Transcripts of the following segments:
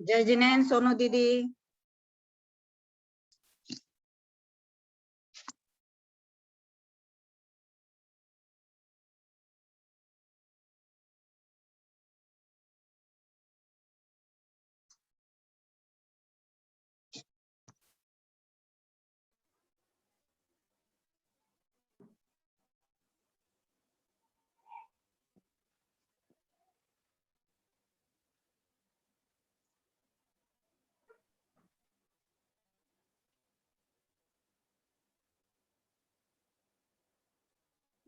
जय जिनेन्द्र सोनू दीदी।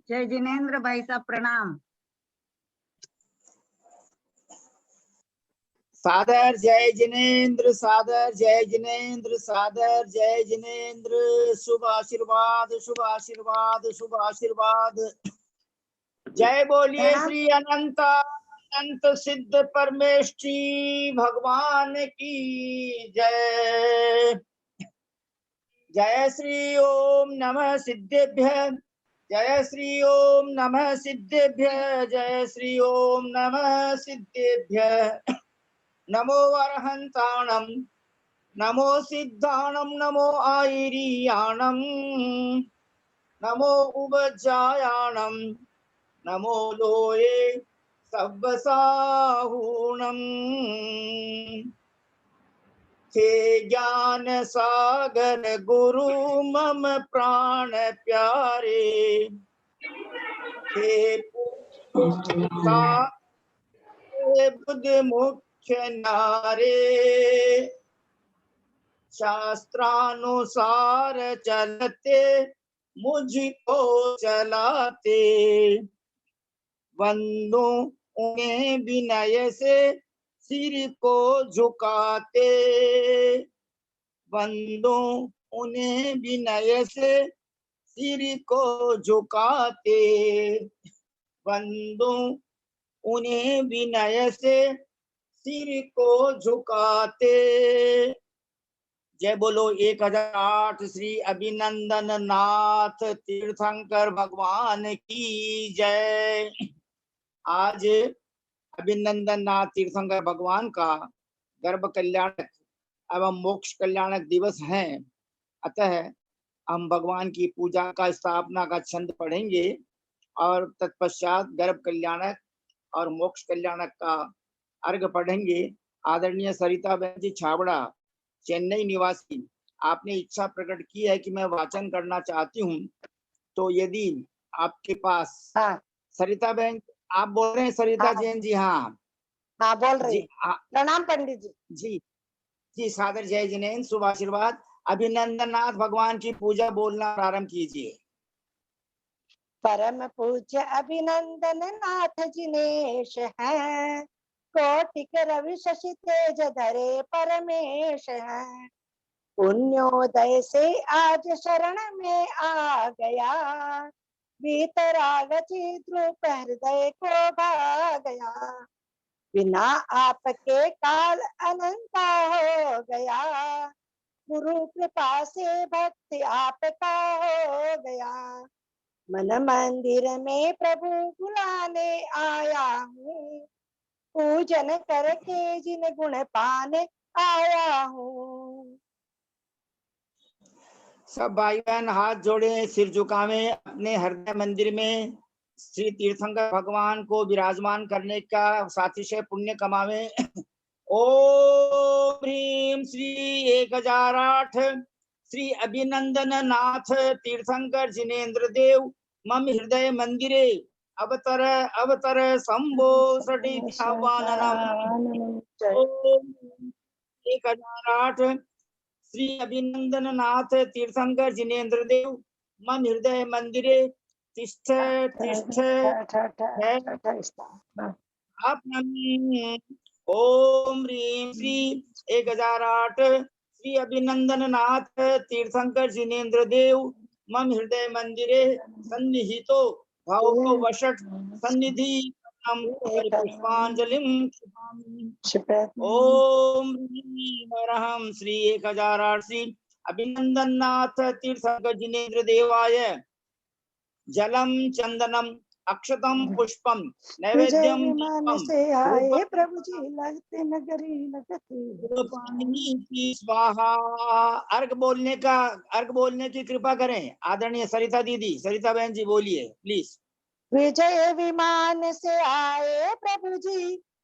जय जिनेन्द्र भाई साहब प्रणाम। सादर जय जिनेन्द्र, सादर जय जिनेन्द्र, सादर जय जिनेन्द्र। शुभ आशीर्वाद, शुभ आशीर्वाद, शुभ आशीर्वाद। जय बोलिए श्री अनंत अनंत सिद्ध परमेष्ठी भगवान की जय। जय श्री ओम नमः सिद्धेभ्य, जय श्री ओम नमः सिद्धेभ्य, जय श्री ओम नमः सिद्धेभ्य। नमो अरहंताणं, नमो सिद्धाणं, नमो आयिरियाणं, नमो उबजायाणं, नमो लोये सब्बसाहूणं। हे ज्ञान सागर गुरु मम प्राण प्यारे, हे बुद्ध मुख्य नारे, शास्त्रानुसार चलते मुझको चलाते, वंदो उन्हें विनय से सिर को झुकाते, वंदो उन्हें विनय से सिर को झुकाते, वंदो उन्हें विनय से सिर को झुकाते। जय बोलो 1008 श्री अभिनंदन नाथ तीर्थंकर भगवान की जय। आज अभिनंदन नाथ तीर्थंकर भगवान का गर्भ कल्याणक एवं मोक्ष कल्याणक दिवस है। अतः हम भगवान की पूजा का स्थापना का छंद पढ़ेंगे और तत्पश्चात गर्भ कल्याणक और मोक्ष कल्याणक का अर्घ पढ़ेंगे। आदरणीय सरिता बहन जी छाबड़ा, चेन्नई निवासी, आपने इच्छा प्रकट की है कि मैं वाचन करना चाहती हूँ, तो यदि आपके पास सरिता बहन आप बोल रहे हैं? सरिता जैन जी? हाँ हाँ बोल रही। प्रणाम पंडित जी। जी जी, सादर जय जिनेन्द्र, शुभ आशीर्वाद। अभिनंदन नाथ भगवान की पूजा बोलना प्रारंभ कीजिए। परम पूज्य अभिनंदन नाथ जिनेश हैं, कोटिक रवि शशि तेज धरे परमेश हैं। पुण्योदय से आज शरण में आ गया, वीतरागति ध्रुप हृदय को भा गया। बिना आपके काल अनंता हो गया, गुरु कृपा से भक्ति आपका हो गया। मन मंदिर में प्रभु बुलाने आया हूँ, पूजन करके जिन गुण पाने आया हूँ। सब भाई बहन हाथ जोड़े, सिर झुकावे, अपने हृदय मंदिर में श्री तीर्थंकर भगवान को विराजमान करने का सातिशय पुण्य कमावे। ओम ह्रीम श्री 1008 श्री अभिनंदन नाथ तीर्थंकर जिनेन्द्र देव मम हृदय मंदिरे अवतर अवतर संभो सटी आह्वाननम। ओम 1008 श्री अभिनंदन नाथ तीर्थंकर जिनेन्द्र देव मम हृदय मंदिरे तिष्ठ तिष्ठ ओम ह्रीम श्री 1008 श्री अभिनंदन नाथ तीर्थंकर जिनेन्द्र देव मम हृदय मंदिरे सन्निहितो भावो वशट सन्निधि पुष्पांजलिं ओम ह्रीम श्री 1008 श्री अभिनंदन नाथ तीर्थंकर जिनेन्द्र देवाय जलम चंदनम अक्षतम पुष्पम विजय नैवेद्यम विमान दीपम से आए प्रभु जी लगते नगरी लगते पानी की स्वाहा। अर्घ बोलने की कृपा करें आदरणीय सरिता दीदी, सरिता बहन जी बोलिए प्लीज। विजय विमान से आए प्रभु जी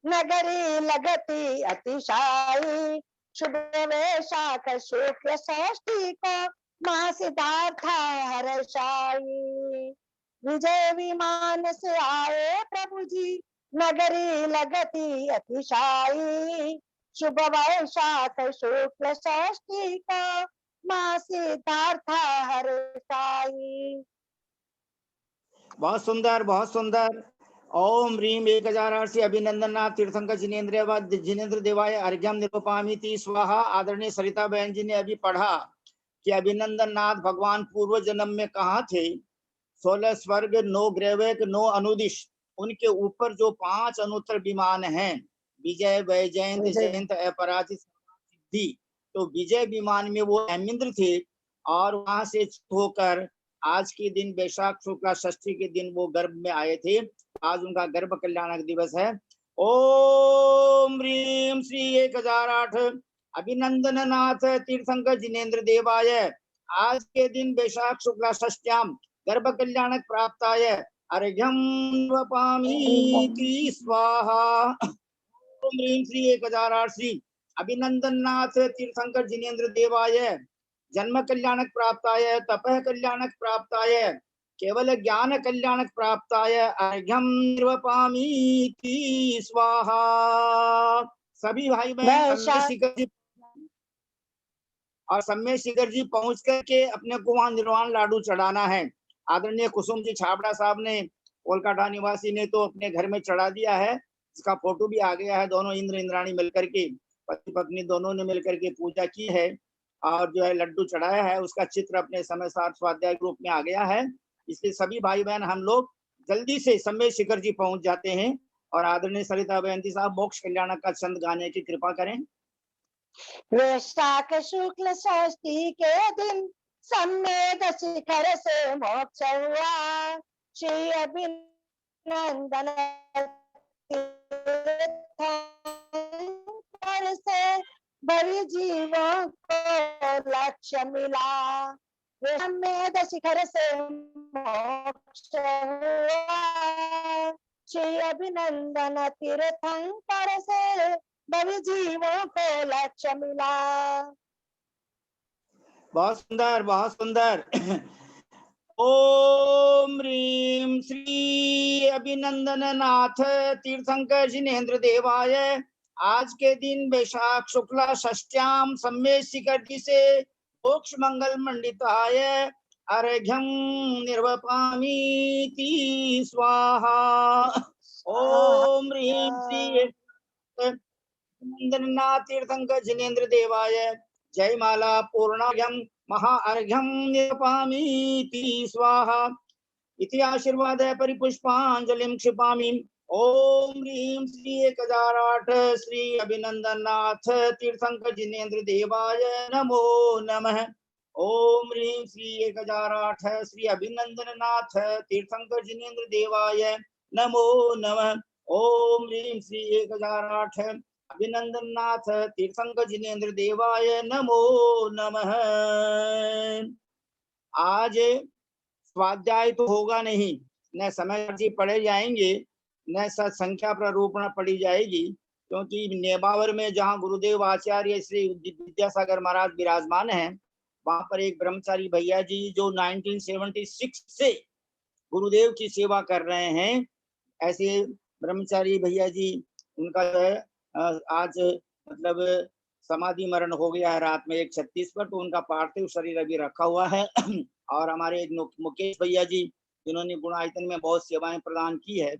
नगरी लगती अतिशाई शुभ वैशाख शुक्ल षष्ठी को माँ सिद्धार्थ हर्षाई। विजय विमान से आए प्रभु जी नगरी लगती अतिशाई शुभ वैशाख शुक्ल षष्ठी को माँ सिद्धार्थ हर्षाई। बहुत सुंदर, बहुत सुंदर। ओम ह्रीम 1008 से अभिनंदननाथ तीर्थंकर जिनेन्द्र देवाय अर्घ्यम निरूपामिति स्वाहा। आदरणीय सरिता बहन जी ने अभी पढ़ा कि अभिनंदननाथ भगवान पूर्व जन्म में कहाँ थे। 16 स्वर्ग, 9 ग्रैवेक, 9 अनुदिश, उनके ऊपर जो 5 अनुत्तर विमान हैं, विजय, वैजयंत, जयंत, अपराजित, सिद्धि, तो विजय विमान में वो हेमिंद्र थे और वहां से होकर आज के दिन वैशाख शुक्ला षष्ठी के दिन वो गर्भ में आए थे। आज उनका गर्भ कल्याणक दिवस है। ओम ह्रीम श्री 1008 अभिनंदननाथ तीर्थंकर जिनेन्द्र देवाय आज के दिन वैशाख शुक्ला षष्ठ्याम गर्भ कल्याणक प्राप्ताय अर्घ्यम वपामीति स्वाहा। ओम ह्रीम श्री 1008 श्री अभिनंदननाथ तीर्थंकर जिनेन्द्र देवाय जन्म कल्याणक प्राप्ताय तपः कल्याणक प्राप्ताय केवल ज्ञान कल्याणक प्राप्ताय अर्घ्यम निर्वपामीति स्वाहा। सभी भाई बहन सम्मेद शिखर जी और सम्मेद शिखर जी पहुंच करके अपने को वहां निर्वाण लाडू चढ़ाना है। आदरणीय कुसुम जी छाबड़ा साहब ने, कोलकाता निवासी ने तो अपने घर में चढ़ा दिया है, इसका फोटो भी आ गया है। दोनों इंद्र इंद्राणी मिलकर के, पति पत्नी दोनों ने मिलकर के पूजा की है और जो है लड्डू चढ़ाया है, उसका चित्र अपने समय साथ स्वाध्याय ग्रुप में आ गया है। इसलिए सभी भाई बहन हम लोग जल्दी से सम्मेद शिखर जी पहुंच जाते हैं और आदरणीय सरिता बहन जी साहब मोक्ष कल्याण का छंद गाने की कृपा करें। वैशाख शुक्ल षष्ठी के दिन सम्मेद शिखर से मोक्ष हुआ श्री अभिनंदन से बड़ी जीवों को लक्ष्य मिला। सम्मेद शिखर से मोक्ष हुआ श्री अभिनंदन तीर्थंकर से बड़ी जीवों को लक्ष्य मिला। बहुत सुंदर, बहुत सुंदर। ओम ह्रीम श्री अभिनंदननाथ तीर्थंकर जिनेन्द्र देवाय आज के दिन वैशाख शुक्ला षष्ठ्याम सम्मेद शिखर जी से मोक्ष मंगल मंडिताय अर्घ्यम निर्वपामीति स्वाहा। ओम ह्रीम श्री अभिनंदननाथ तीर्थंकर जिनेन्द्र देवाय जयमाला पूर्णार्घ्यम महाअर्घ्यम निर्वपामीति स्वाहा। इति आशीर्वादाय परिपुष्पांजलिं क्षिपामि। ओम ह्रीम श्री 1008 श्री अभिनंदननाथ तीर्थंकर जिनेन्द्र देवाय नमो नमः। ओम ह्रीम श्री 1008 श्री अभिनंदननाथ तीर्थंकर जिनेन्द्र देवाय नमो नमः। ओम ह्रीम श्री 1008 अभिनंदननाथ तीर्थंकर जिनेन्द्र देवाय नमो नमः। आज स्वाध्याय तो होगा नहीं, न समय जी पढ़े जाएंगे, न संख्या प्रारूपणा पढ़ी जाएगी, क्योंकि नेबावर में जहाँ गुरुदेव आचार्य श्री विद्यासागर महाराज विराजमान हैं, वहां पर एक ब्रह्मचारी भैया जी जो 1976 से गुरुदेव की सेवा कर रहे हैं, ऐसे ब्रह्मचारी भैया जी, उनका आज मतलब समाधि मरण हो गया है रात में 1:36 पर, तो उनका पार्थिव शरीर अभी रखा हुआ है। और हमारे मुकेश भैया जी जिन्होंने गुणायतन में बहुत सेवाएं प्रदान की है,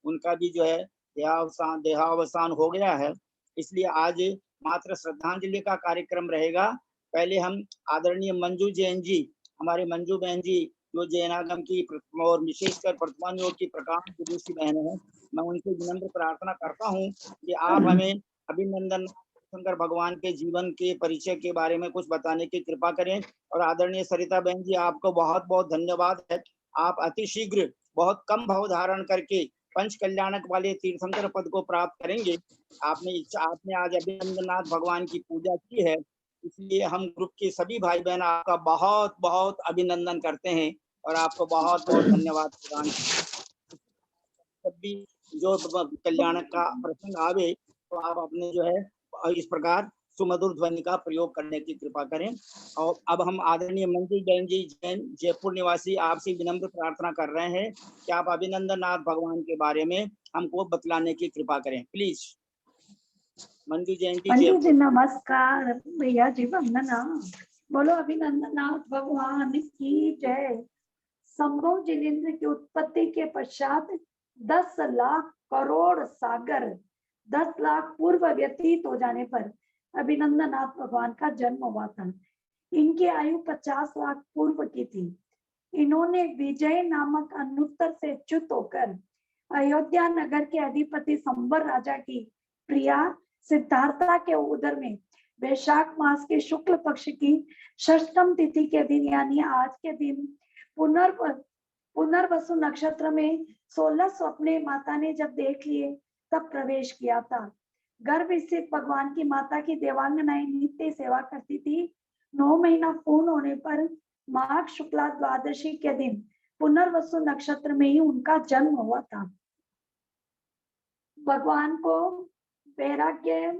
उनका भी जो है देहावसान हो गया है। इसलिए आज मात्र श्रद्धांजलि का कार्यक्रम रहेगा। पहले हम आदरणीय मंजू जैन जी, हमारे मंजू बहन जी जो जैनागम की और विशेषकर वर्तमान योग की प्रकाश दूसरी बहन है, मैं उनसे विनम्र प्रार्थना करता हूँ कि आप हमें अभिनंदन शंकर भगवान के जीवन के परिचय के बारे में कुछ बताने की कृपा करें। और आदरणीय सरिता बहन जी, आपको बहुत बहुत धन्यवाद है। आप अतिशीघ्र बहुत कम भाव धारण करके पंच कल्याणक वाले तीर्थंकर पद को प्राप्त करेंगे। आपने आज अभिनंदनाथ भगवान की पूजा की है, इसलिए हम ग्रुप के सभी भाई बहन आपका बहुत बहुत अभिनंदन करते हैं और आपको बहुत बहुत धन्यवाद प्रदान। जब भी जो कल्याणक का प्रसंग आवे तो आप अपने जो है इस प्रकार सुमधुर ध्वनि का प्रयोग करने की कृपा करें। और अब हम आदरणीय मंजू जैन जी, जैन जयपुर निवासी, आपसे विनम्र प्रार्थना कर रहे हैं कि आप अभिनंदनाथ भगवान के बारे में हमको बतलाने की कृपा करें, प्लीज। मंजू जैन जी, मंजू जी जयपुर। नमस्कार। भैया जी वंदना। बोलो अभिनंदनाथ भगवान की जय। संभव जिनेन्द्र की उत्पत्ति के पश्चात 10 लाख करोड़ सागर 10 लाख पूर्व व्यतीत हो जाने पर अभिनंदनाथ भगवान का जन्म हुआ था। इनकी आयु 50 लाख पूर्व की थी। इन्होंने विजय नामक अनुत्तर से च्युत होकर अयोध्या नगर के अधिपति संबर राजा की प्रिया सिद्धार्था के उदर में वैशाख मास के शुक्ल पक्ष की षष्ठम तिथि के दिन यानी आज के दिन पुनर्वसु नक्षत्र में 16 स्वप्ने माता ने जब देख लिए तब प्रवेश किया था। गर्भ स्थित भगवान की माता की देवांगनाएं नित्य सेवा करती थी। 9 महीना पूर्ण होने पर माघ शुक्ला द्वादशी के दिन पुनर्वसु नक्षत्र में ही उनका जन्म हुआ था। भगवान को वैराग्य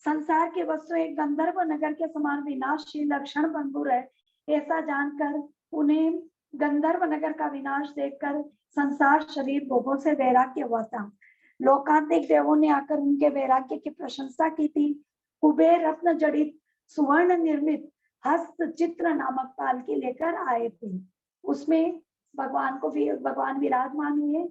संसार के वस्तु एक गंधर्व नगर के समान विनाशशील लक्षण बंधुर है, ऐसा जानकर उन्हें गंधर्व नगर का विनाश देखकर संसार शरीर भोगों से वैराग्य हुआ था। लोकांतिक देवों ने आकर उनके वैराग्य की प्रशंसा की थी। कुबेर रत्न जड़ित सुवर्ण निर्मित हस्त चित्र नामक पालकी लेकर आए थे। उसमें भगवान विराजमान हुए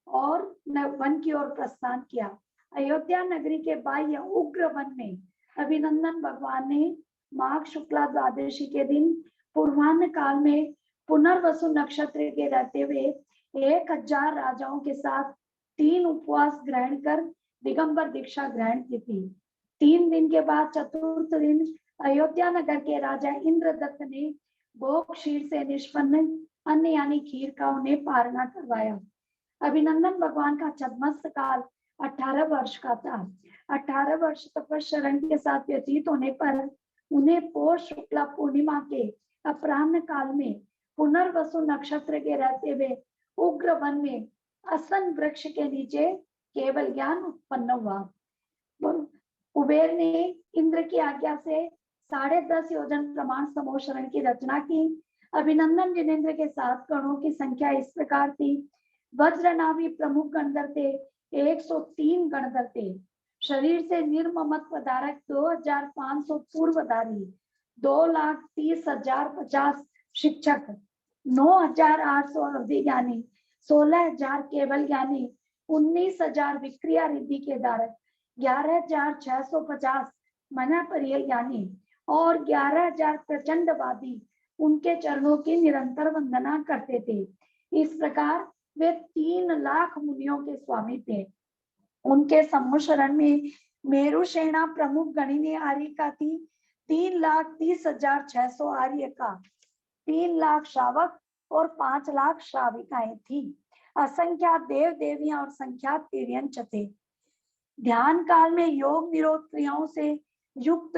और वन की ओर प्रस्थान किया। अयोध्या नगरी के बाह्य उग्र वन में अभिनंदन भगवान ने माघ शुक्ला द्वादशी के दिन पूर्वाह्न काल में पुनर्वसु नक्षत्र के रहते हुए 1000 राजाओं के साथ 3 उपवास ग्रहण कर दिगंबर दीक्षा ग्रहण की थी। 3 दिन के बाद चतुर्थ दिन अयोध्या नगर के राजा इंद्रदत्त ने भोग क्षीर से निष्पन्न अन्न यानी खीर का उन्हें पारणा करवाया। अभिनंदन भगवान का छद्मस्त काल 18 वर्ष का था। 18 वर्ष तपस्या के साथ व्यतीत होने पर उन्हें पौष शुक्ला पूर्णिमा के अपराह्न काल में पुनर्वसु नक्षत्र के रहते हुए उग्र वन में असन वृक्ष के नीचे केवल ज्ञान उत्पन्न हुआ। कुबेर ने इंद्र की आज्ञा से 10.5 योजन प्रमाण समूह शरण की रचना की। अभिनंदन जिनेन्द्र के 7 गणों की संख्या इस प्रकार थी। वज्रनाभि प्रमुख गणधर थे, 103 गणधर थे। शरीर से निर्ममत पदारक 2500 पूर्वधारी, 2,30,050 शिक्षक, 9,800 अवधि ज्ञानी, 16,000 केवल ज्ञानी, 19,000 विक्रिया रिद्धि के धारक, 11,650 मना परिय ज्ञानी और 11,000 प्रचंडवादी उनके चरणों की निरंतर वंदना करते थे। इस प्रकार वे 3 लाख मुनियों के स्वामी थे। उनके समूह शरण में मेरु सेना प्रमुख गणिनी आर्य का थी, 3,30,600 आर्य का, 3 लाख श्रावक और 5 लाख श्राविकाएं थी। असंख्यात देव देवियां और संख्यात तिर्यंच थे। ध्यान काल में योग निरोध क्रियाओं से युक्त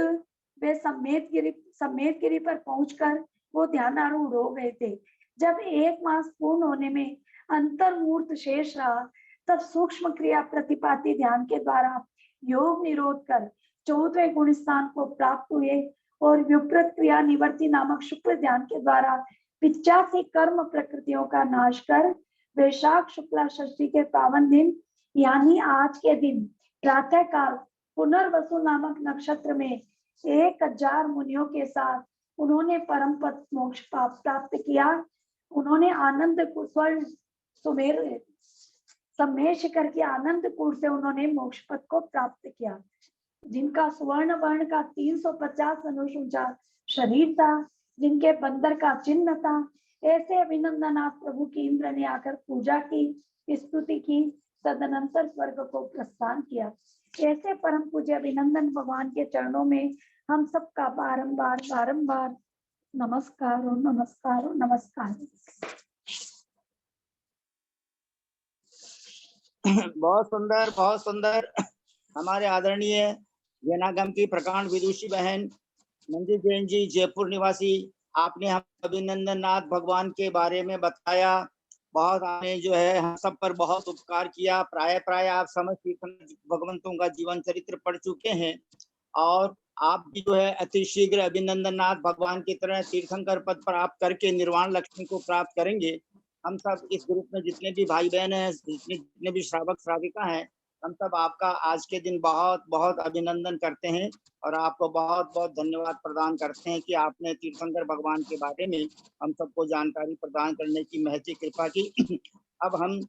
वे सम्मेदगिरी पर पहुंचकर वो ध्यानारूढ़ हो गए थे। जब 1 मास पूर्ण होने में अंतर्मूर्त शेष रहा तब सूक्ष्म क्रिया प्रतिपाती ध्यान के द्वारा योग निरोध कर 14वें गुण स्थान को प्राप्त हुए और विपरीत क्रिया निवर्ती नामक शुक्ल ध्यान के द्वारा 85 कर्म प्रकृतियों का नाश कर वैशाख शुक्ला षष्ठी के पावन दिन यानी आज के दिन प्रातः काल पुनर्वसु नामक नक्षत्र में 1000 मुनियों के साथ उन्होंने परम पद मोक्ष प्राप्त किया। उन्होंने आनंद स्वर्ण सुमेर सम्मेय शिखर के आनंद कूट से उन्होंने मोक्ष पद को प्राप्त किया, जिनका स्वर्ण वर्ण का 350 अनुष ऊंचा शरीर था, जिनके बंदर का चिन्ह था। ऐसे अभिनंदनाथ प्रभु की इंद्र ने आकर पूजा की, स्तुति की, तदनंतर स्वर्ग को प्रस्थान किया। ऐसे परम पूज्य अभिनंदन भगवान के चरणों में हम सबका बारंबार नमस्कार और नमस्कार और नमस्कार। बहुत सुंदर, बहुत सुंदर। हमारे आदरणीय जैनागम की प्रकांड विदुषी बहन मंजू जैन जी, जयपुर निवासी, आपने हम अभिनंदन नाथ भगवान के बारे में बताया। बहुत आपने जो है हम सब पर बहुत उपकार किया। प्राय प्राय आप समस्त भगवंतों का जीवन चरित्र पढ़ चुके हैं और आप भी जो है अति शीघ्र अभिनंदन नाथ भगवान की तरह तीर्थंकर पद पर आप करके निर्वाण लक्ष्मी को प्राप्त करेंगे। हम सब इस ग्रुप में जितने भी भाई बहन हैं, जितने भी श्रावक श्राविका हैं, हम सब आपका आज के दिन बहुत बहुत अभिनंदन करते हैं और आपको बहुत बहुत धन्यवाद प्रदान करते हैं कि आपने तीर्थंकर भगवान के बारे में हम सबको जानकारी प्रदान करने की महती कृपा की। अब हम,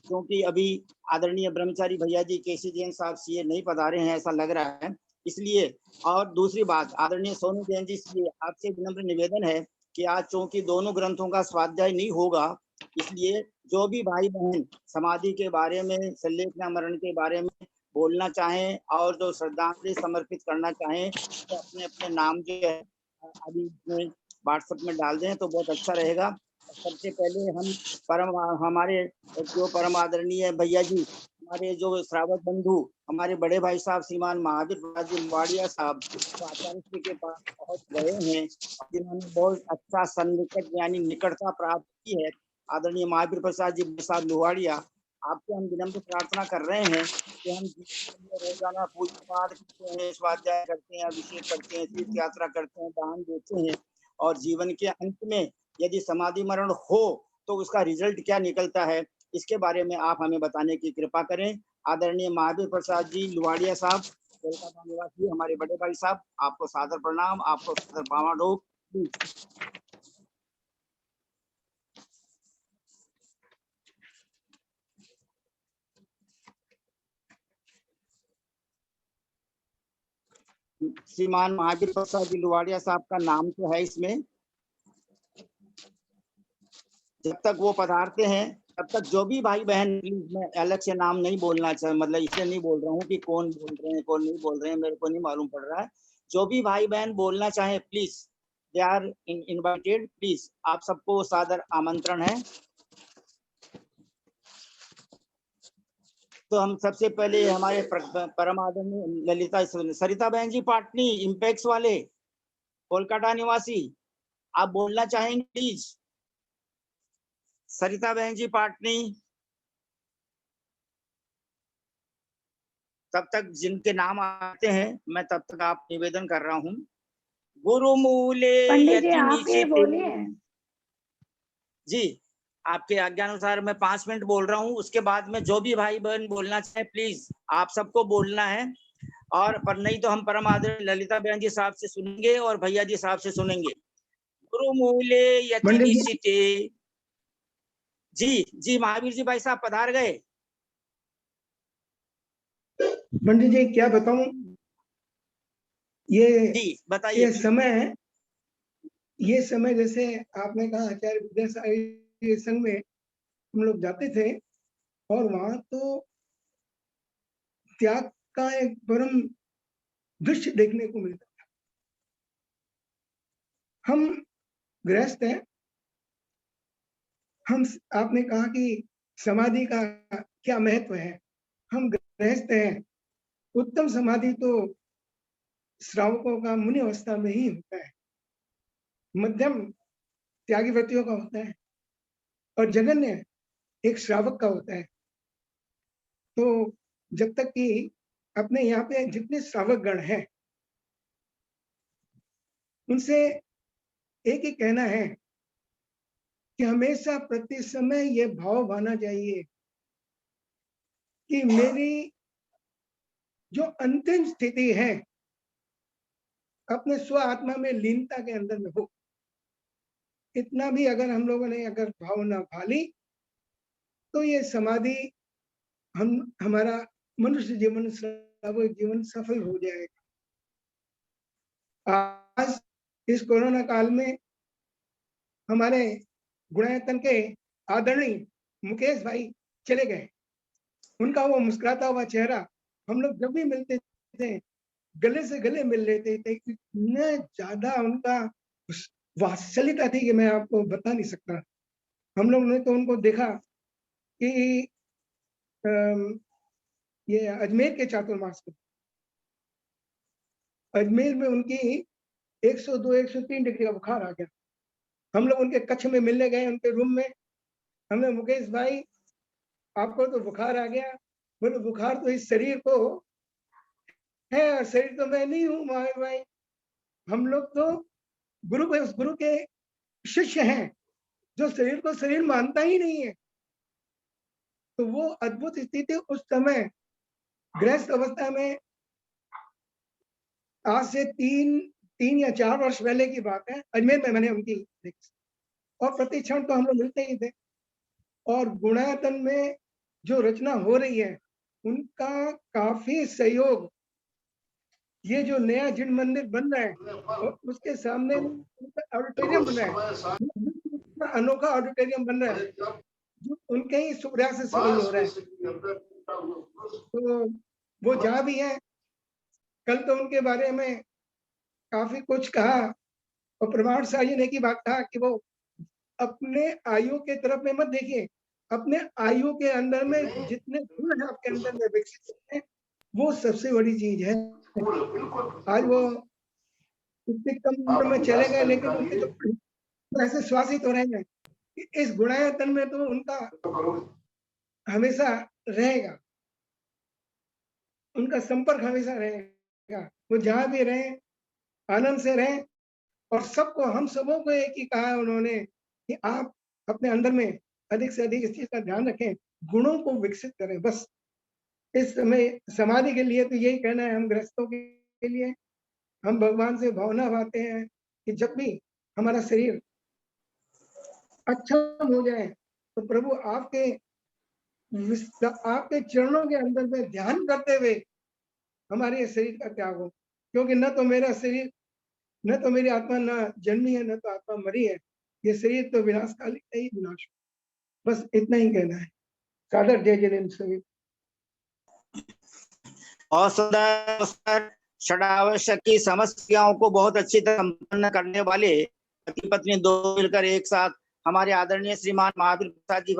क्योंकि अभी आदरणीय ब्रह्मचारी भैया जी केसी जैन साहब सीए नहीं पधारे हैं ऐसा लग रहा है, इसलिए, और दूसरी बात आदरणीय सोनू जैन जी से आपसे विनम्र निवेदन है कि आज चूंकि दोनों ग्रंथों का स्वाध्याय नहीं होगा, इसलिए जो भी भाई बहन समाधि के बारे में, सल्लेखना मरण के बारे में बोलना चाहें और जो श्रद्धांजलि समर्पित करना चाहें तो अपने अपने नाम जो है अभी इसमें व्हाट्सएप में डाल दें तो बहुत अच्छा रहेगा। सबसे पहले हम हमारे जो परम आदरणीय भैया जी, हमारे जो श्रावक बंधु, हमारे बड़े भाई साहब श्रीमान महावीर प्रसाद जी लुवाड़िया साहब, तो आचार्य जी के पास पहुंच गए हैं, जिन्होंने बहुत अच्छा सन्निकट यानी निकटता प्राप्त की है। आदरणीय महावीर प्रसाद जी साहब लुवाड़िया, आपसे हम विनम्र प्रार्थना कर रहे हैं कि हम रोजाना पूजा पाठ करते हैं, स्वाध्याय करते हैं, अभिषेक करते हैं, तीर्थ यात्रा करते हैं, दान देते हैं और जीवन के अंत में यदि समाधि मरण हो तो उसका रिजल्ट क्या निकलता है, इसके बारे में आप हमें बताने की कृपा करें। आदरणीय महावीर प्रसाद जी लुवाड़िया साहब, कोलकाता निवासी, हमारे बड़े भाई साहब, आपको सादर प्रणाम, आपको सादर पावाडोक। श्रीमान महावीर प्रसाद जी लुवाड़िया साहब का नाम तो है इसमें, जब तक वो पधारते हैं तब तक जो भी भाई बहन, मैं अलग से नाम नहीं बोलना चाह, मतलब इसलिए नहीं बोल रहा हूँ कि कौन बोल रहे हैं कौन नहीं बोल रहे हैं, मेरे को नहीं मालूम पड़ रहा है। जो भी भाई बहन बोलना चाहे please, they are invited, please आप सबको सादर आमंत्रण है। तो हम सबसे पहले हमारे परम आदरणीय ललिता सरिता बहन जी पाटनी, इम्पैक्स वाले, कोलकाता निवासी, आप बोलना चाहेंगे प्लीज? सरिता बहन जी पाटनी, तब तक जिनके नाम आते हैं मैं तब तक आप निवेदन कर रहा हूँ। गुरु मूले पंडित जी यति आप ये निशिते। बोलिए। जी, आपके आज्ञानुसार मैं 5 मिनट बोल रहा हूँ, उसके बाद में जो भी भाई बहन बोलना चाहे प्लीज आप सबको बोलना है, और पर नहीं तो हम परम आदरणीय ललिता बहन जी साहब से सुनेंगे और भैया जी साहब से सुनेंगे। गुरु मूले यति निशिते। जी जी महावीर जी भाई साहब पधार गए। पंडित जी क्या बताऊं, ये जी बताइए। ये समय जैसे आपने कहा आचार्य विद्यासागर संघ में हम लोग जाते थे और वहां तो त्याग का एक परम दृश्य देखने को मिलता था। हम गृहस्थ हैं, हम, आपने कहा कि समाधि का क्या महत्व है, हम गृहस्थ हैं। उत्तम समाधि तो श्रावकों का मुनि अवस्था में ही होता है, मध्यम त्यागी व्रतियों का होता है और जगन्य एक श्रावक का होता है। तो जब तक कि अपने यहाँ पे जितने श्रावक गण हैं उनसे एक ही कहना है कि हमेशा प्रति समय ये भाव भाना चाहिए कि मेरी जो अंतिम स्थिति है अपने स्व आत्मा में लीनता के अंदर में हो। इतना भी अगर हम लोगों ने अगर भावना पाली तो ये समाधि हमारा मनुष्य जीवन जीवन सफल हो जाएगा। आज इस कोरोना काल में हमारे गुणायतन के आदरणीय मुकेश भाई चले गए, उनका वो मुस्कुराता हुआ चेहरा हम लोग जब भी मिलते थे गले से गले मिल लेते थे, इतना ज्यादा उनका वात्सल्यता थी कि मैं आपको बता नहीं सकता। हम लोग ने तो उनको देखा कि ये अजमेर के चातुर्मास में, अजमेर में उनकी 102 103 डिग्री का बुखार आ गया। हम लोग उनके कक्ष में मिलने गए, उनके रूम में। हमने, मुकेश भाई आपको तो बुखार आ गया। बोले बुखार तो इस शरीर को है और शरीर तो मैं नहीं हूँ महावीर भाई। हम लोग तो गुरु के शिष्य हैं, जो शरीर को शरीर मानता ही नहीं है। तो वो अद्भुत स्थिति उस समय गृहस्थ अवस्था में, आज से 3 या 4 वर्ष पहले की बात है, अजमेर में मैंने उनकी देखी। और प्रति क्षण तो हम लोग मिलते ही थे। और गुणायतन में जो रचना हो रही है, उनका काफी सहयोग। ये जो नया जिन मंदिर बन रहा है, और उसके सामने ऑडिटोरियम बन रहा है, अनोखा ऑडिटोरियम बन रहा है, जो उनके ही सुप्रयास से सही हो रहा है। तो वो जहाँ भी है, कल तो उनके बारे में काफी कुछ कहा, और प्रमाण साजी ने की बात कहा कि वो अपने आयु के तरफ में मत देखिए, अपने आयु के अंदर में जितने गुण है आपके अंदर में विकसित हैं, वो सबसे बड़ी चीज है। आज वो इतनी कम उम्र में चले गए, लेकिन उनके जो ऐसे श्वासित हो रहे हैं, इस गुणायतन में तो उनका हमेशा रहेगा, उनका संपर्क हमेशा रहेगा। वो जहां भी रहे आनंद से रहें। और सबको, हम सबों को एक ही कहा है उन्होंने कि आप अपने अंदर में अधिक से अधिक इस चीज का ध्यान रखें, गुणों को विकसित करें। बस इस समय समाधि के लिए तो यही कहना है हम गृहस्थों के लिए। हम भगवान से भावना पाते हैं कि जब भी हमारा शरीर अच्छा हो जाए, तो प्रभु आपके चरणों के अंदर में ध्यान करते हुए हमारे शरीर का त्याग हो। क्योंकि न तो मेरा शरीर, न तो मेरी आत्मा न जन्मी है, न तो आत्मा मरी है। ये शरीर तो विनाशकालिक है ही विनाश। बस इतना ही कहना है। सादर जय जिनेंद्र सभी। और सुंदर षडावश्यक की समस्याओं को बहुत अच्छी तरह संपन्न करने वाले पति पत्नी दो मिलकर एक साथ हमारे आदरणीय श्रीमान महावीर प्रसाद जी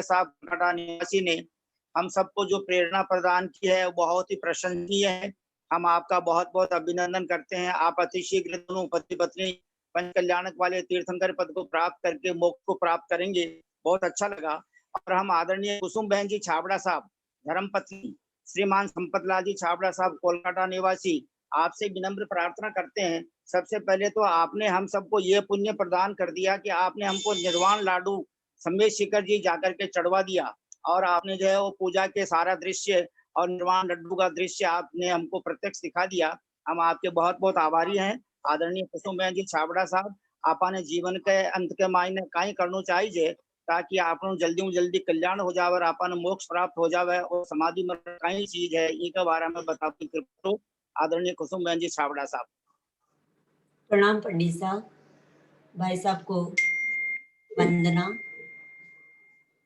साहब कटा निवासी ने हम सबको जो प्रेरणा प्रदान की है, वो बहुत ही प्रशंसनीय है। हम आपका बहुत बहुत अभिनंदन करते हैं। आप अतिशीघ्र दोनों पति पत्नी पंच कल्याणक वाले तीर्थंकर पद को प्राप्त करके मोक्ष को प्राप्त करेंगे। बहुत अच्छा लगा। और हम आदरणीय कुसुम बहन जी छाबड़ा साहब, धर्मपत्नी श्रीमान संपतलाल जी छाबड़ा साहब कोलकाता निवासी, आपसे विनम्र प्रार्थना करते हैं। सबसे पहले तो आपने हम सबको ये पुण्य प्रदान कर दिया कि आपने हमको निर्वाण लाडू संवेद शिखर जी जाकर के चढ़वा दिया, और आपने जो है वो पूजा के सारा दृश्य और निर्वाण लड्डू का दृश्य आपने हमको प्रत्यक्ष दिखा दिया। हम आपके बहुत बहुत आभारी हैं। आदरणीय कुसुम बहन जी छाबड़ा साहब, आपने जीवन के अंत के मायने कहीं करना चाहिए ताकि आप जल्दी जल्दी कल्याण हो जाए और आपन मोक्ष प्राप्त हो जाए। और समाधि में कई चीज है, इनके बारे में बताओ कृपया। आदरणीय कुसुम बहन जी छाबड़ा साहब। प्रणाम पंडित साहब, भाई साहब को वंदना।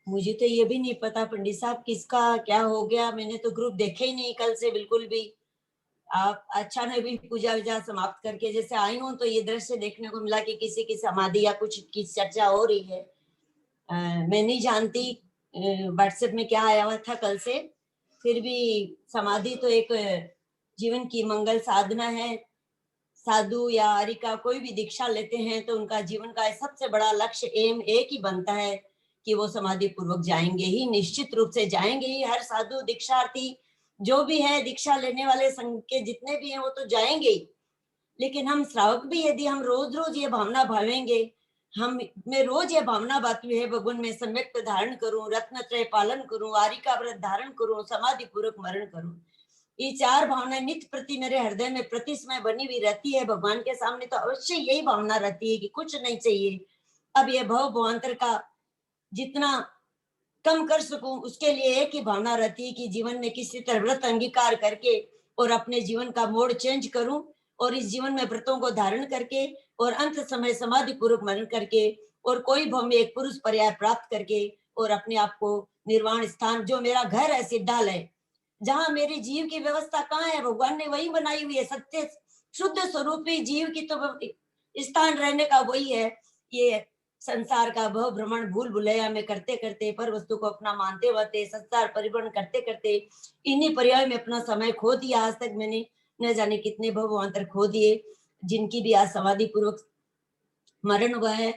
मुझे तो ये भी नहीं पता पंडित साहब किसका क्या हो गया, मैंने तो ग्रुप देखे ही नहीं कल से बिल्कुल भी। आप अच्छा ने भी पूजा विजा समाप्त करके जैसे आई हूँ तो ये दृश्य देखने को मिला कि किसी की समाधि या कुछ की चर्चा हो रही है। मैं नहीं जानती व्हाट्सएप में क्या आया हुआ था कल से, फिर भी समाधि तो एक जीवन की मंगल साधना है। साधु या आरिका कोई भी दीक्षा लेते हैं तो उनका जीवन का सबसे बड़ा लक्ष्य एम एक ही बनता है कि वो समाधि पूर्वक जाएंगे ही, निश्चित रूप से जाएंगे ही। हर साधु दीक्षार्थी जो भी है, दीक्षा लेने वाले संघ के जितने भी हैं वो तो जाएंगे ही। लेकिन हम श्रावक भी यदि हम रोज रोज ये भावना भावेंगे, हम मैं रोज ये भावना बाकी है भगवान में सम्यक धारण करूं, रत्नत्रय पालन करूं, आरिका व्रत धारण करूं, समाधि पूर्वक मरण करूं, ये चार भावनाएं नित्य प्रति मेरे हृदय में प्रति समय बनी हुई रहती है। भगवान के सामने तो अवश्य यही भावना रहती है कि कुछ नहीं चाहिए, अब ये भव भवांतर का जितना कम कर सकूं उसके लिए एक ही भावना रहती है कि जीवन में किसी तरह व्रत अंगीकार करके और अपने जीवन का मोड चेंज करूं, और इस जीवन में व्रतों को धारण करके और अंत समय समाधि पूर्वक मरण करके और कोई भव में एक पुरुष पर्याय प्राप्त करके और अपने आप को निर्वाण स्थान, जो मेरा घर है सिद्धाल है, जहां मेरे जीव की व्यवस्था कहाँ है, भगवान ने वही बनाई हुई है। सत्य शुद्ध स्वरूपी जीव की तो स्थान रहने का वही है। ये संसार का भव भ्रमण भूल भुलैया में करते करते, पर वस्तु को अपना मानते होते, संसार परिभ्रमण करते करते इन्हीं पर्याय में अपना समय खो दिया। आज तक मैंने न जाने कितने भवांतर खो दिए, जिनकी भी आज समाधि पूर्वक मरण हुआ है।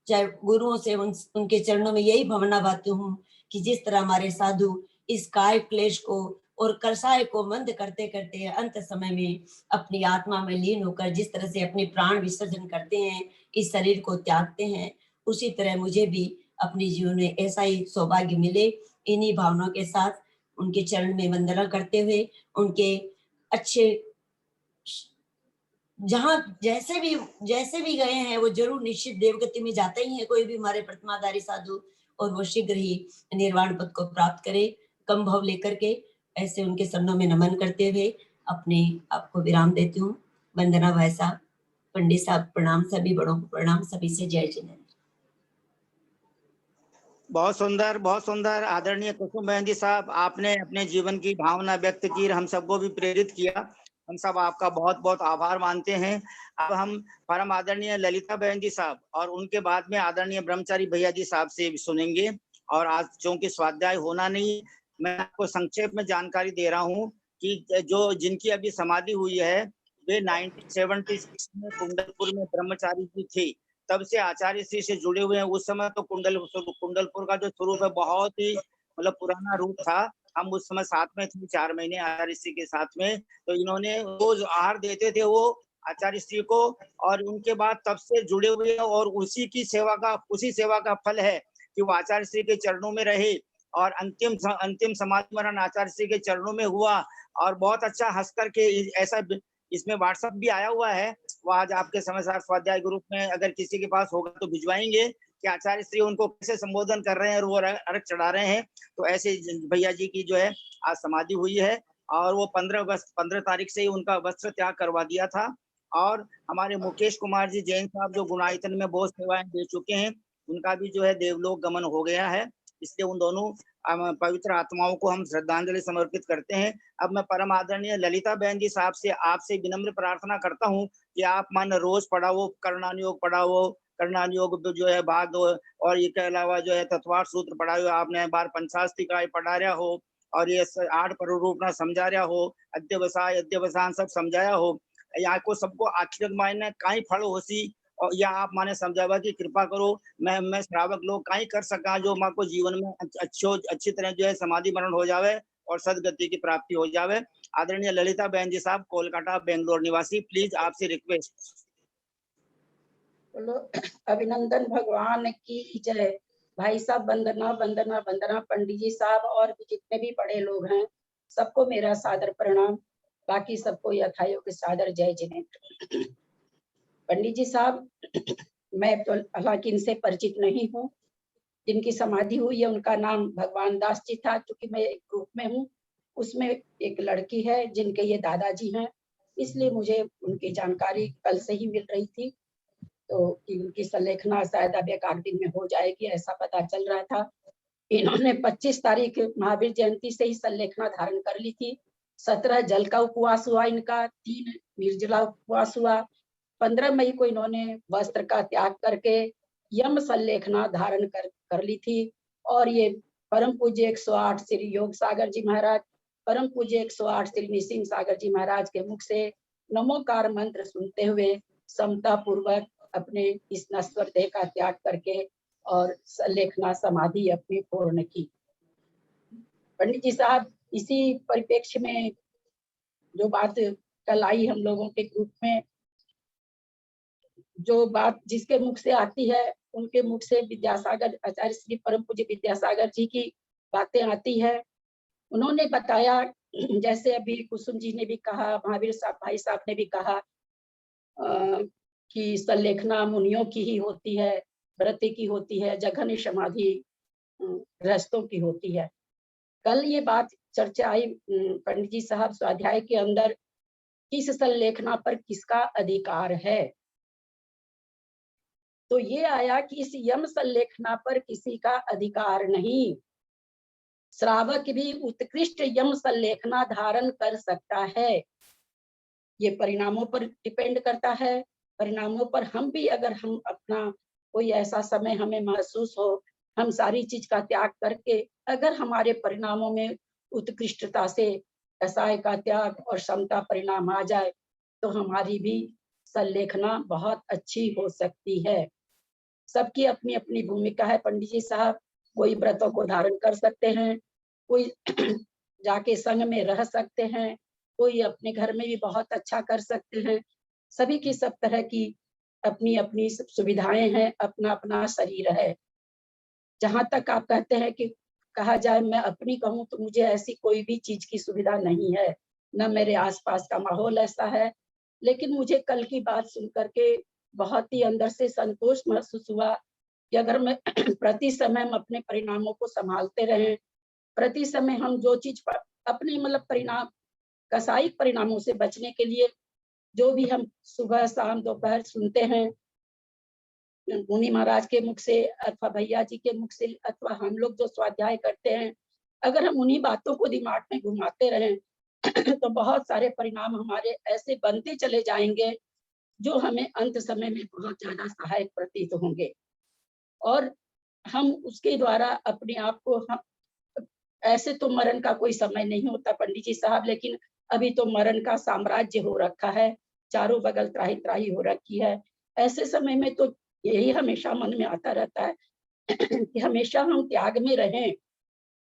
चाहे गुरुओं से उनके चरणों में यही भावना बाती हूँ कि जिस तरह हमारे साधु इस काय क्लेश को और कसाय को मंद करते करते अंत समय में अपनी आत्मा में लीन होकर जिस तरह से अपने प्राण विसर्जन करते हैं, इस शरीर को त्यागते हैं, उसी तरह मुझे भी अपने जीवन में ऐसा ही सौभाग्य मिले। इन्हीं भावनाओं के साथ उनके चरण में वंदना करते हुए, उनके अच्छे जहाँ जैसे भी गए हैं वो जरूर निश्चित देवगति में जाते ही है कोई भी हमारे प्रतिमाधारी साधु, और वो शीघ्र ही निर्वाण पद को प्राप्त करे कम भाव लेकर के। ऐसे उनके चरणों में नमन करते हुए अपने आपको विराम देती हूँ। वंदना भाई साहब, पंडित साहब प्रणाम, सभी बड़ों को प्रणाम, सभी से जय जिनेन्द्र। बहुत सुंदर आदरणीय कुसुम बहन जी साहब, आपने अपने जीवन की भावना व्यक्त की, हम सबको भी प्रेरित किया। हम सब आपका बहुत बहुत आभार मानते हैं। अब हम परम आदरणीय ललिता बहन जी साहब और उनके बाद में आदरणीय ब्रह्मचारी भैया जी साहब से सुनेंगे। और आज चूंकि स्वाध्याय होना नहीं, मैं आपको संक्षेप में जानकारी दे रहा हूँ कि जो जिनकी अभी समाधि हुई है वे 1976 में कुंडलपुर में ब्रह्मचारी जी थे, तब से आचार्य श्री से जुड़े हुए हैं। उस समय तो कुंडलपुर का जो स्वरूप है बहुत ही मतलब पुराना रूप था। हम उस समय साथ में थे 4 महीने आचार्य श्री के साथ में। तो इन्होंने रोज आहार देते थे वो आचार्य श्री को, और उनके बाद तब से जुड़े हुए हैं। और उसी सेवा का फल है कि वो आचार्य श्री के चरणों में रहे और अंतिम समाधि मरण आचार्य श्री के चरणों में हुआ। और बहुत अच्छा हंस करके ऐसा इसमें व्हाट्सएप भी आया हुआ है, वो आज आपके समाचार स्वाध्याय ग्रुप में अगर किसी के पास होगा तो भिजवाएंगे कि आचार्य श्री उनको कैसे संबोधन कर रहे हैं और वो अर्घ चढ़ा रहे हैं। तो ऐसे भैया जी की जो है आज समाधि हुई है, और वो 15 तारीख से ही उनका वस्त्र त्याग करवा दिया था। और हमारे मुकेश कुमार जी जैन साहब जो गुणायतन में बहुत सेवाएं दे चुके हैं, उनका भी जो है देवलोक गमन हो गया है। इसलिए उन दोनों पवित्र आत्माओं को हम श्रद्धांजलि समर्पित करते हैं। अब मैं परम आदरणीय ललिता बहन जी साहब से आपसे विनम्र प्रार्थना करता हूं कि आप मान रोज पढ़ाओ, कर्णानुयोग पढ़ाओ, कर्णानुयोग जो है भाग, और ये के अलावा जो है तत्वार सूत्र पढ़ाओ, आपने बार पंचास्ति का पढ़ा रहा हो, और ये 8 प्ररूपणा समझा रहा हो, अध्यवसाय सब समझाया हो। यहाँ को सबको आखिर मायने कहीं फल होसी, और या आप माने समझावा की कृपा करो, मैं श्रावक लोग कहीं कर सका जो माँ को जीवन में अच्छी तरह जो है समाधि मरण हो जावे और सदगति की प्राप्ति हो जावे। आदरणीय ललिता बहन जी साहब, कोलकाता बेंगलोर निवासी, प्लीज आपसे रिक्वेस्ट। बोलो अभिनंदन भगवान की जय। भाई साहब वंदना वंदना वंदना। पंडित जी साहब और भी जितने भी बड़े लोग हैं सबको मेरा सादर प्रणाम, बाकी सबको यथायोग्य सादर जय जिनेन्द्र। पंडित जी साहब, मैं तो हालांकि इनसे परिचित नहीं हूँ। जिनकी समाधि हुई है उनका नाम भगवान दास जी था। क्योंकि मैं एक ग्रुप में हूँ, उसमें एक लड़की है जिनके ये दादाजी हैं, इसलिए मुझे उनकी जानकारी कल से ही मिल रही थी। तो कि उनकी संलेखना शायद अब 1-8 दिन में हो जाएगी, ऐसा पता चल रहा था। इन्होंने 25 तारीख महावीर जयंती से ही संलेखना धारण कर ली थी। 17 जल का उपवास हुआ इनका, 3 निर्जला उपवास हुआ। 15 मई को इन्होंने वस्त्र का त्याग करके यम संलेखना धारण कर ली थी। और ये परम पूज्य 108 श्री योग सागर जी महाराज, परम पूज्य 108 श्री निसिंह सागर जी महाराज के मुख से नमोकार मंत्र सुनते हुए समता पूर्वक अपने इस नश्वर देह का त्याग करके और संलेखना समाधि अपनी पूर्ण की। पंडित जी साहब, इसी परिप्रेक्ष्य में जो बात कल आई हम लोगों के ग्रुप में, जो बात जिसके मुख से आती है उनके मुख से विद्यासागर आचार्य श्री परम पूज्य विद्यासागर जी की बातें आती है। उन्होंने बताया, जैसे अभी कुसुम जी ने भी कहा, महावीर साहब भाई साहब ने भी कहा कि संलेखना मुनियों की ही होती है, व्रति की होती है, जघन्य समाधि गृहस्थों की होती है। कल ये बात चर्चा आई पंडित जी साहब स्वाध्याय के अंदर, किस संलेखना पर किसका अधिकार है। तो ये आया कि इस यम संलेखना पर किसी का अधिकार नहीं। श्रावक भी उत्कृष्ट यम संलेखना धारण कर सकता है। ये परिणामों पर डिपेंड करता है। परिणामों पर हम भी अगर हम अपना कोई ऐसा समय हमें महसूस हो, हम सारी चीज का त्याग करके अगर हमारे परिणामों में उत्कृष्टता से कसाय का त्याग और समता परिणाम आ जाए तो हमारी भी संलेखना बहुत अच्छी हो सकती है। सबकी अपनी अपनी भूमिका है पंडित जी साहब। कोई व्रतों को धारण कर सकते हैं, कोई जाके संग में रह सकते हैं, कोई अपने घर में भी बहुत अच्छा कर सकते हैं। सभी की सब तरह की अपनी अपनी सुविधाएं हैं, अपना अपना शरीर है। जहां तक आप कहते हैं कि कहा जाए, मैं अपनी कहूँ तो मुझे ऐसी कोई भी चीज की सुविधा नहीं है, न मेरे आसपास का माहौल ऐसा है। लेकिन मुझे कल की बात सुन करके बहुत ही अंदर से संतोष महसूस हुआ कि अगर मैं प्रति समय हम अपने परिणामों को संभालते रहें, प्रति समय हम जो चीज अपने मतलब परिणाम कसायिक परिणामों से बचने के लिए जो भी हम सुबह शाम दोपहर सुनते हैं मुनि महाराज के मुख से अथवा भैया जी के मुख से अथवा हम लोग जो स्वाध्याय करते हैं, अगर हम उन्हीं बातों को दिमाग में घुमाते रहें तो बहुत सारे परिणाम हमारे ऐसे बनते चले जाएंगे जो हमें अंत समय में बहुत ज्यादा सहायक प्रतीत होंगे। और हम उसके द्वारा अपने आप को ऐसे तो मरण का कोई समय नहीं होता पंडित जी साहब, लेकिन अभी तो मरण का साम्राज्य हो रखा है, चारों बगल त्राही त्राही हो रखी है। ऐसे समय में तो यही हमेशा मन में आता रहता है कि हमेशा हम त्याग में रहें।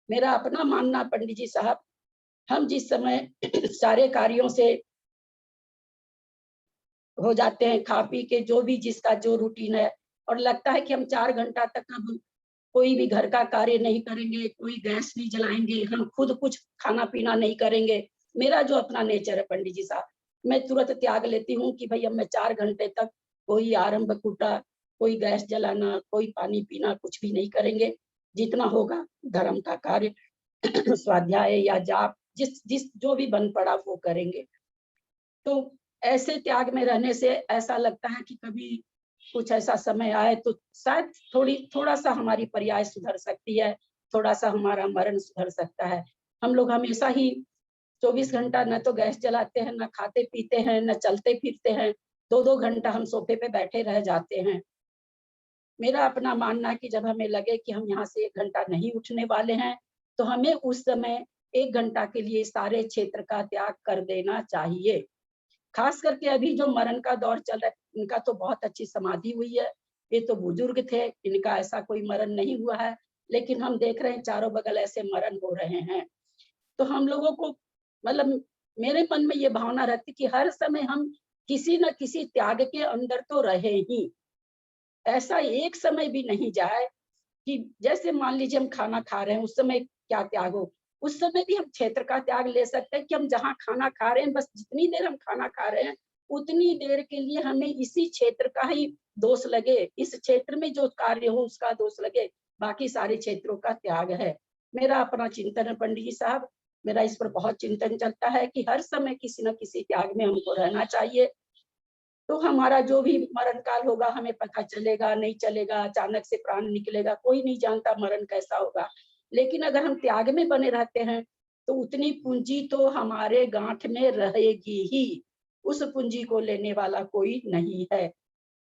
मेरा अपना मानना पंडित जी साहब, हम जिस समय सारे कार्यों से हो जाते हैं, खा पी के जो भी जिसका जो रूटीन है, और लगता है कि हम 4 घंटा तक अब कोई भी घर का कार्य नहीं करेंगे, कोई गैस नहीं जलाएंगे, हम खुद कुछ खाना पीना नहीं करेंगे। मेरा जो अपना नेचर है पंडित जी साहब, मैं तुरंत त्याग लेती हूँ कि भाई अब मैं 4 घंटे तक कोई आरंभ कूटा, कोई गैस जलाना, कोई पानी पीना कुछ भी नहीं करेंगे। जितना होगा धर्म का कार्य स्वाध्याय या जाप जिस जिस जो भी बन पड़ा वो करेंगे। तो ऐसे त्याग में रहने से ऐसा लगता है कि कभी कुछ ऐसा समय आए तो शायद थोड़ा सा हमारी पर्याय सुधर सकती है, थोड़ा सा हमारा मरण सुधर सकता है। हम लोग हमेशा ही 24 घंटा न तो गैस जलाते हैं, न खाते पीते हैं, न चलते फिरते हैं, 2-2 घंटा हम सोफे पे बैठे रह जाते हैं। मेरा अपना मानना है कि जब हमें लगे कि हम यहाँ से 1 घंटा नहीं उठने वाले हैं, तो हमें उस समय 1 घंटा के लिए सारे क्षेत्र का त्याग कर देना चाहिए। खास करके अभी जो मरण का दौर चल रहा है, इनका तो बहुत अच्छी समाधि हुई है। ये तो बुजुर्ग थे, इनका ऐसा कोई मरण नहीं हुआ है, लेकिन हम देख रहे हैं चारों बगल ऐसे मरण हो रहे हैं। तो हम लोगों को मतलब मेरे मन में ये भावना रहती कि हर समय हम किसी न किसी त्याग के अंदर तो रहे ही। ऐसा एक समय भी नहीं जाए कि जैसे मान लीजिए हम खाना खा रहे हैं, उस समय क्या त्याग हो, उस समय भी हम क्षेत्र का त्याग ले सकते हैं कि हम जहाँ खाना खा रहे हैं, बस जितनी देर हम खाना खा रहे हैं उतनी देर के लिए हमें इसी क्षेत्र का ही दोष लगे, इस क्षेत्र में जो कार्य हो उसका दोष लगे, बाकी सारे क्षेत्रों का त्याग है। मेरा अपना चिंतन है पंडित जी साहब, मेरा इस पर बहुत चिंतन चलता है कि हर समय किसी न किसी त्याग में हमको रहना चाहिए। तो हमारा जो भी मरण काल होगा हमें पता चलेगा नहीं चलेगा, अचानक से प्राण निकलेगा, कोई नहीं जानता मरण कैसा होगा। लेकिन अगर हम त्याग में बने रहते हैं तो उतनी पूंजी तो हमारे गांठ में रहेगी ही, उस पूंजी को लेने वाला कोई नहीं है।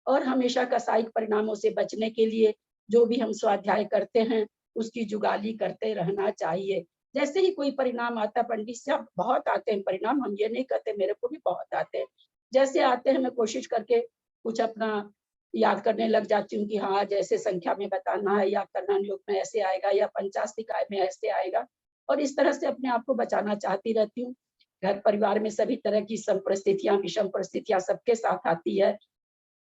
और हमेशा कसाईक परिणामों से बचने के लिए जो भी हम स्वाध्याय करते हैं उसकी जुगाली करते रहना चाहिए। जैसे ही कोई परिणाम आता, पंडित साहब बहुत आते हैं परिणाम, हम ये नहीं कहते, मेरे को भी बहुत आते हैं। जैसे आते हैं मैं कोशिश करके कुछ अपना याद करने लग जाती हूँ कि हाँ जैसे संख्या में बताना है या कल्याण योग में ऐसे आएगा या पंचास्तिकाय में ऐसे आएगा, और इस तरह से अपने आप को बचाना चाहती रहती हूँ। घर परिवार में सभी तरह की परिस्थितियां, विषम परिस्थितियां सबके साथ आती है,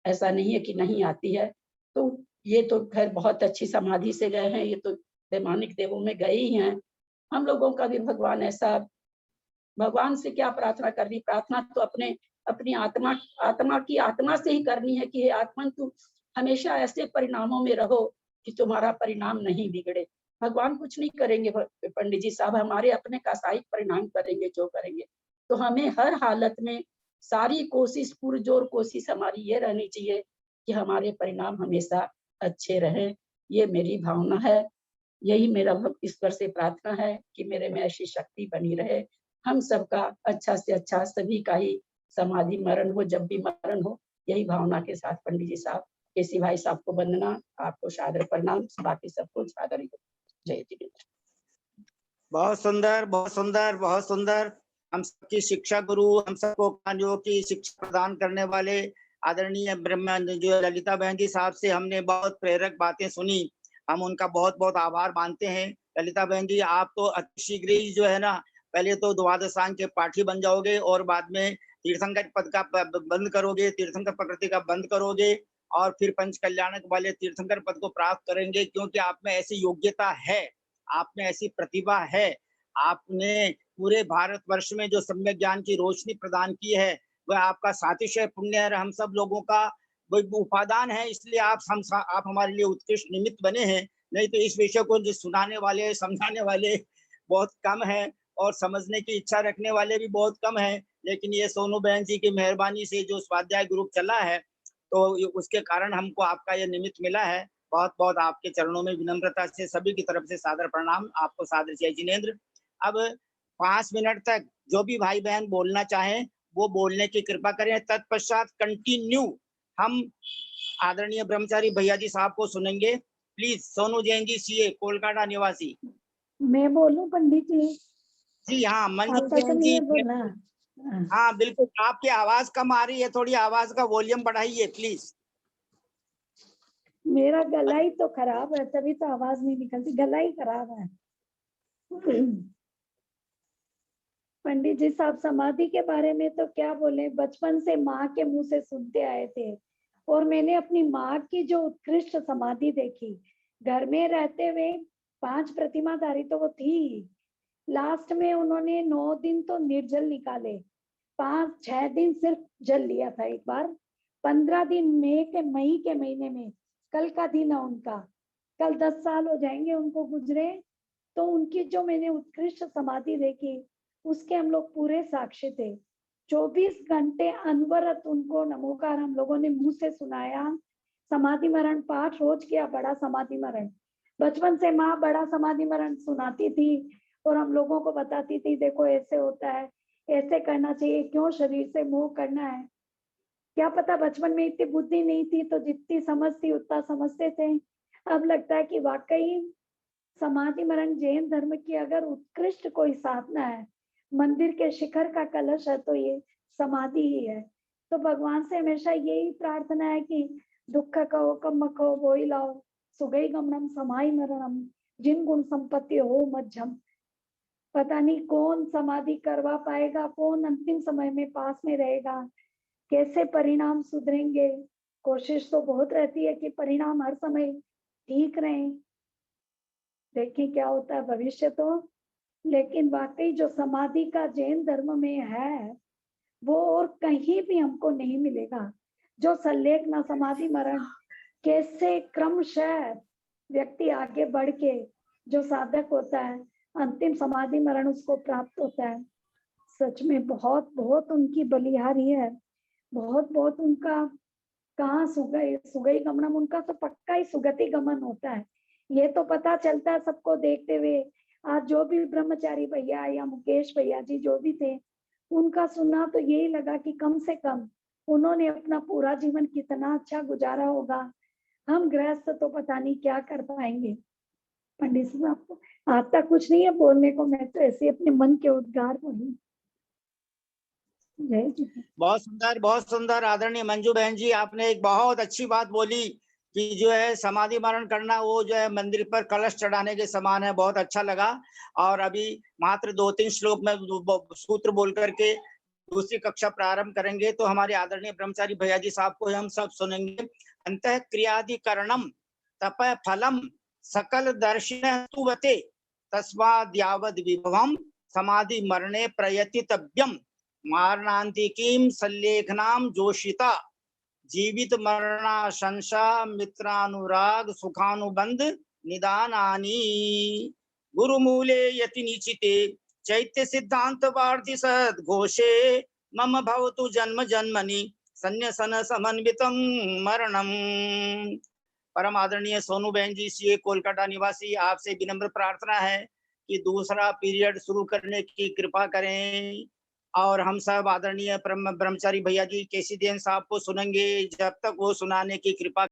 ऐसा नहीं है कि नहीं आती है। तो ये तो खैर बहुत अच्छी समाधि से गए हैं, ये तो वैमानिक देवों में गए ही हैं। हम लोगों का भी भगवान ऐसा, भगवान से क्या प्रार्थना करनी, प्रार्थना तो अपनी आत्मा की आत्मा से ही करनी है कि हे आत्मन तू हमेशा ऐसे परिणामों में रहो कि तुम्हारा परिणाम नहीं बिगड़े। भगवान कुछ नहीं करेंगे पंडित जी साहब, हमारे अपने कसाईक परिणाम करेंगे जो करेंगे। तो हमें हर हालत में सारी कोशिश, पुरजोर कोशिश हमारी ये रहनी चाहिए कि हमारे परिणाम हमेशा अच्छे रहें। ये मेरी भावना है, यही मेरा ईश्वर से प्रार्थना है कि मेरे में ऐसी शक्ति बनी रहे। हम सबका अच्छा से अच्छा, सभी का ही समाधि मरण हो, जब भी मरण हो, यही भावना के साथ पंडित जी साहब केसी भाई साहब को वंदना, आपको सादर प्रणाम, बाकी सबको सादर जय जिनेंद्र। बहुत सुंदर, बहुत सुंदर, बहुत सुंदर। हम सबकी शिक्षा गुरु, हम सबको ज्ञान की शिक्षा प्रदान करने वाले आदरणीय ब्रह्म जो ललिता बहन जी साहब से हमने बहुत प्रेरक बातें सुनी। हम उनका बहुत बहुत आभार मानते हैं। ललिता बहन जी, आप तो अति शीघ्र ही जो है ना, पहले तो द्वादशांग के पाठी बन जाओगे और बाद में तीर्थंकर पद का बंद करोगे, तीर्थंकर प्रकृति का बंद करोगे और फिर पंच कल्याणक वाले तीर्थंकर पद को प्राप्त करेंगे, क्योंकि आप में ऐसी योग्यता है, आप में ऐसी प्रतिभा है। आपने पूरे भारतवर्ष में जो सम्यक ज्ञान की रोशनी प्रदान की है, वह आपका सातिशय पुण्य है, हम सब लोगों का वही उपादान है। इसलिए आप हमारे लिए उत्कृष्ट निमित्त बने हैं। नहीं तो इस विषय को जो सुनाने वाले, समझाने वाले बहुत कम है और समझने की इच्छा रखने वाले भी बहुत कम है। लेकिन ये सोनू बहन जी की मेहरबानी से जो स्वाध्याय ग्रुप चला है, तो उसके कारण हमको आपका ये निमित्त मिला है। बहुत बहुत आपके चरणों में विनम्रता से सभी की तरफ से सादर प्रणाम, आपको सादर जय जिनेंद्र। अब 5 मिनट तक जो भी भाई बहन बोलना चाहें वो बोलने की कृपा करें। तत्पश्चात कंटिन्यू हम आदरणीय ब्रह्मचारी भैया जी साहब को सुनेंगे। प्लीज, सोनू जैन जी, सीए, कोलकाता निवासी। मैं बोलूं पंडित जी? जी हाँ, मंजू आपका तो जैन नहीं जी। है बोलना। हाँ। हाँ बिल्कुल, आपकी आवाज कम आ रही है, थोड़ी आवाज का वॉल्यूम बढ़ाइए प्लीज। मेरा गला ही तो खराब है, तभी तो आवाज नहीं निकलती, गला ही खराब है। पंडित जी साहब, समाधि के बारे में तो क्या बोले, बचपन से माँ के मुंह से सुनते आए थे और मैंने अपनी माँ की जो उत्कृष्ट समाधि देखी। घर में रहते हुए 5 प्रतिमाधारी तो वो थी, लास्ट में उन्होंने 9 दिन तो निर्जल निकाले, 5-6 दिन सिर्फ जल लिया था एक बार। 15 दिन मई के महीने में, कल का दिन है उनका, कल 10 साल हो जाएंगे उनको गुजरे। तो उनकी जो मैंने उत्कृष्ट समाधि देखी, उसके हम लोग पूरे साक्षी थे। 24 घंटे अनवरत उनको नमोकार हम लोगों ने मुंह से सुनाया। समाधि मरण पाठ रोज किया, बड़ा समाधि मरण। बचपन से माँ बड़ा समाधि मरण सुनाती थी और हम लोगों को बताती थी, देखो ऐसे होता है, ऐसे करना चाहिए, क्यों शरीर से मोह करना है। क्या पता बचपन में इतनी बुद्धि नहीं थी, तो जितनी समझ थी उतना समझते थे। अब लगता है कि वाकई समाधि मरण जैन धर्म की अगर उत्कृष्ट कोई साधना है, मंदिर के शिखर का कलश है, तो ये समाधि ही है। तो भगवान से हमेशा यही प्रार्थना है कि दुख कहो कम कहो बोई लाओ, सुगई गमनम समाई मरणम, जिन गुण संपत्ति हो मध्यम। पता नहीं कौन समाधि करवा पाएगा, कौन अंतिम समय में पास में रहेगा, कैसे परिणाम सुधरेंगे। कोशिश तो बहुत रहती है कि परिणाम हर समय ठीक रहे, देखिए क्या होता है भविष्य तो। लेकिन वाकई जो समाधि का जैन धर्म में है, वो और कहीं भी हमको नहीं मिलेगा। जो सल्लेखना समाधि मरण, कैसे क्रमशः व्यक्ति आगे बढ़ के जो साधक होता है, अंतिम समाधि मरण उसको प्राप्त होता है। सच में बहुत बहुत उनकी बलिहारी है, बहुत बहुत उनका। कहाँ सुगई गमनम, उनका तो पक्का ही सुगति गमन होता है। ये तो पता चलता है सबको देखते हुए। आज जो भी ब्रह्मचारी भैया या मुकेश भैया जी जो भी थे, उनका सुना तो यही लगा कि कम से कम उन्होंने अपना पूरा जीवन कितना अच्छा गुजारा होगा। हम गृहस्थ तो पता नहीं क्या कर पाएंगे। पंडित साहब को आता कुछ नहीं है बोलने को, मैं तो ऐसे अपने मन के उद्गार बोली। जय जी। बहुत सुंदर, बहुत सुंदर। आदरणीय मंजू बहन जी, आपने एक बहुत अच्छी बात बोली कि जो है समाधि मरण करना वो जो है मंदिर पर कलश चढ़ाने के समान है। बहुत अच्छा लगा। और अभी मात्र 2-3 श्लोक में सूत्र बोल करके दूसरी कक्षा प्रारंभ करेंगे, तो हमारे आदरणीय ब्रह्मचारी भैया जी साहब को हम सब सुनेंगे। अंतः क्रियाधिकरणम तप फलम सकल दर्शन तुवते तस्माद्यावद विभवम समाधि मरणे प्रयतितव्यम मारणांतिकीम सल्लेखनाम जोशिता जीवित मरणाशंसा मित्रानुराग सुखानुबंध निदानानि गुरुमूले यति निचिते चैत्य सिद्धांत वार्ति सद्घोषे मम भवतु जन्म जन्मनि संन्यसन समन्वितम मरणम। परम आदरणीय सोनू बहन जी, सीए, कोलकाता निवासी, आपसे विनम्र प्रार्थना है कि दूसरा पीरियड शुरू करने की कृपा करें। और हम सब आदरणीय ब्रह्मचारी भैया जी केसी देन साहब को सुनेंगे, जब तक वो सुनाने की कृपा